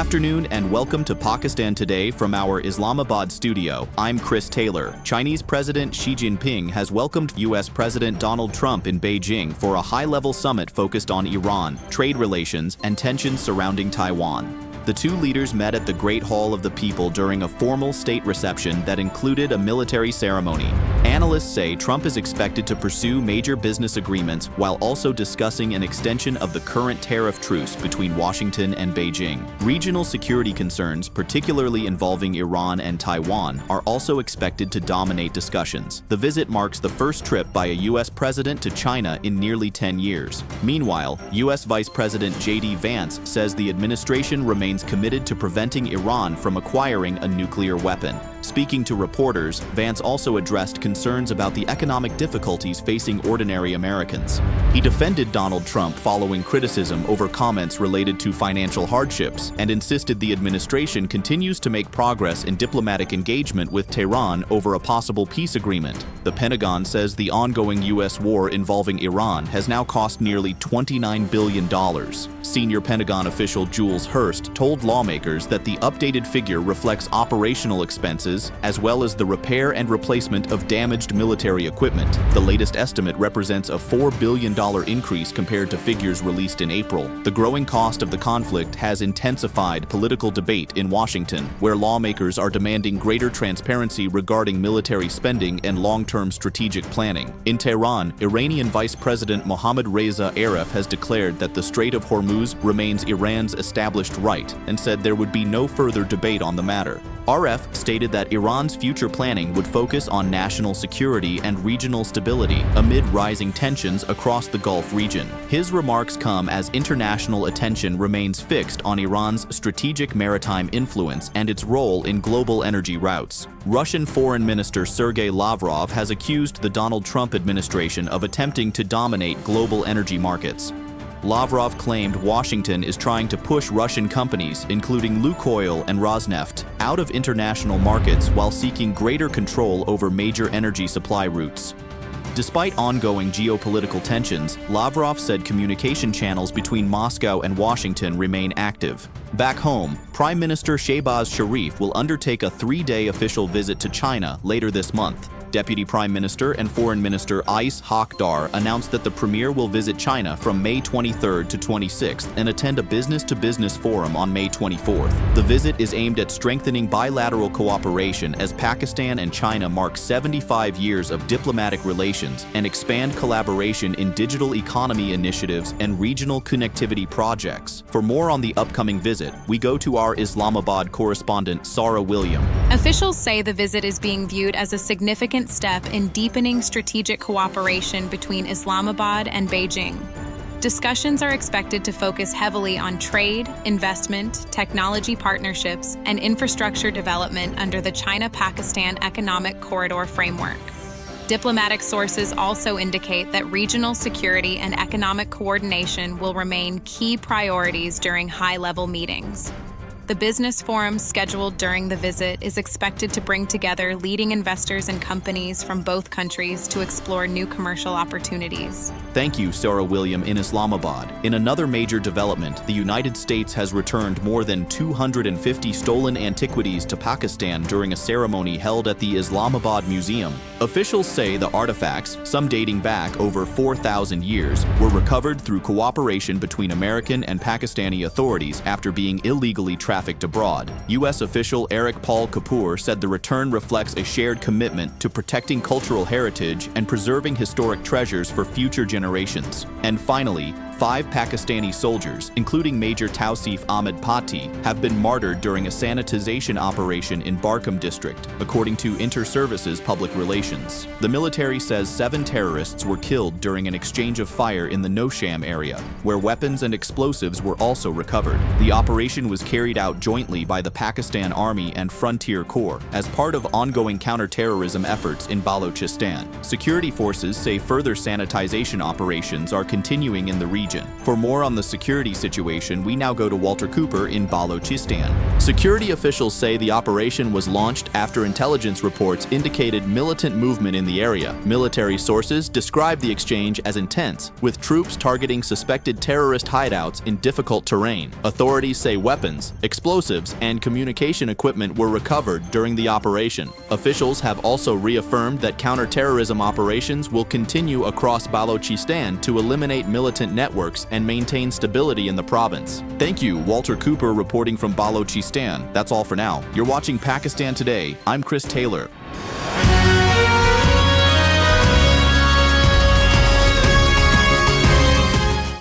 afternoon and welcome to Pakistan Today from our Islamabad studio. I'm Chris Taylor. Chinese President Xi Jinping has welcomed U.S. President Donald Trump in Beijing for a high-level summit focused on Iran, trade relations, and tensions surrounding Taiwan. The two leaders met at the Great Hall of the People during a formal state reception that included a military ceremony. Analysts say Trump is expected to pursue major business agreements while also discussing an extension of the current tariff truce between Washington and Beijing. Regional security concerns, particularly involving Iran and Taiwan, are also expected to dominate discussions. The visit marks the first trip by a U.S. president to China in nearly 10 years. Meanwhile, U.S. Vice President J.D. Vance says the administration remains committed to preventing Iran from acquiring a nuclear weapon. Speaking to reporters, Vance also addressed concerns about the economic difficulties facing ordinary Americans. He defended Donald Trump following criticism over comments related to financial hardships and insisted the administration continues to make progress in diplomatic engagement with Tehran over a possible peace agreement. The Pentagon says the ongoing U.S. war involving Iran has now cost nearly $29 billion. Senior Pentagon official Jules Hurst told lawmakers that the updated figure reflects operational expenses as well as the repair and replacement of damaged military equipment. The latest estimate represents a $4 billion increase compared to figures released in April. The growing cost of the conflict has intensified political debate in Washington, where lawmakers are demanding greater transparency regarding military spending and long-term strategic planning. In Tehran, Iranian Vice President Mohammad Reza Aref has declared that the Strait of Hormuz remains Iran's established right and said there would be no further debate on the matter. Aref stated that Iran's future planning would focus on national security and regional stability amid rising tensions across the Gulf region. His remarks come as international attention remains fixed on Iran's strategic maritime influence and its role in global energy routes. Russian Foreign Minister Sergei Lavrov has accused the Donald Trump administration of attempting to dominate global energy markets. Lavrov claimed Washington is trying to push Russian companies, including Lukoil and Rosneft, out of international markets while seeking greater control over major energy supply routes. Despite ongoing geopolitical tensions, Lavrov said communication channels between Moscow and Washington remain active. Back home, Prime Minister Shehbaz Sharif will undertake a 3-day official visit to China later this month. Deputy Prime Minister and Foreign Minister Ais Haqdar announced that the premier will visit China from May 23rd to 26th and attend a business-to-business forum on May 24th. The visit is aimed at strengthening bilateral cooperation as Pakistan and China mark 75 years of diplomatic relations and expand collaboration in digital economy initiatives and regional connectivity projects. For more on the upcoming visit, we go to our Islamabad correspondent Sarah William. Officials say the visit is being viewed as a significant step in deepening strategic cooperation between Islamabad and Beijing. Discussions are expected to focus heavily on trade, investment, technology partnerships, and infrastructure development under the China-Pakistan Economic Corridor Framework. Diplomatic sources also indicate that regional security and economic coordination will remain key priorities during high-level meetings. The business forum scheduled during the visit is expected to bring together leading investors and companies from both countries to explore new commercial opportunities. Thank you, Sarah William in Islamabad. In another major development, the United States has returned more than 250 stolen antiquities to Pakistan during a ceremony held at the Islamabad Museum. Officials say the artifacts, some dating back over 4,000 years, were recovered through cooperation between American and Pakistani authorities after being illegally trafficked abroad. U.S. official Eric Paul Kapoor said the return reflects a shared commitment to protecting cultural heritage and preserving historic treasures for future generations. And finally, 5 Pakistani soldiers, including Major Tausif Ahmed Patti, have been martyred during a sanitization operation in Barkham district, according to Inter-Services Public Relations. The military says 7 terrorists were killed during an exchange of fire in the Nosham area, where weapons and explosives were also recovered. The operation was carried out jointly by the Pakistan Army and Frontier Corps as part of ongoing counter-terrorism efforts in Balochistan. Security forces say further sanitization operations are continuing in the region. region. For more on the security situation, we now go to Walter Cooper in Balochistan. Security officials say the operation was launched after intelligence reports indicated militant movement in the area. Military sources describe the exchange as intense, with troops targeting suspected terrorist hideouts in difficult terrain. Authorities say weapons, explosives, and communication equipment were recovered during the operation. Officials have also reaffirmed that counter-terrorism operations will continue across Balochistan to eliminate militant networks and maintain stability in the province. Thank you, Walter Cooper reporting from Balochistan. That's all for now. You're watching Pakistan Today. I'm Chris Taylor.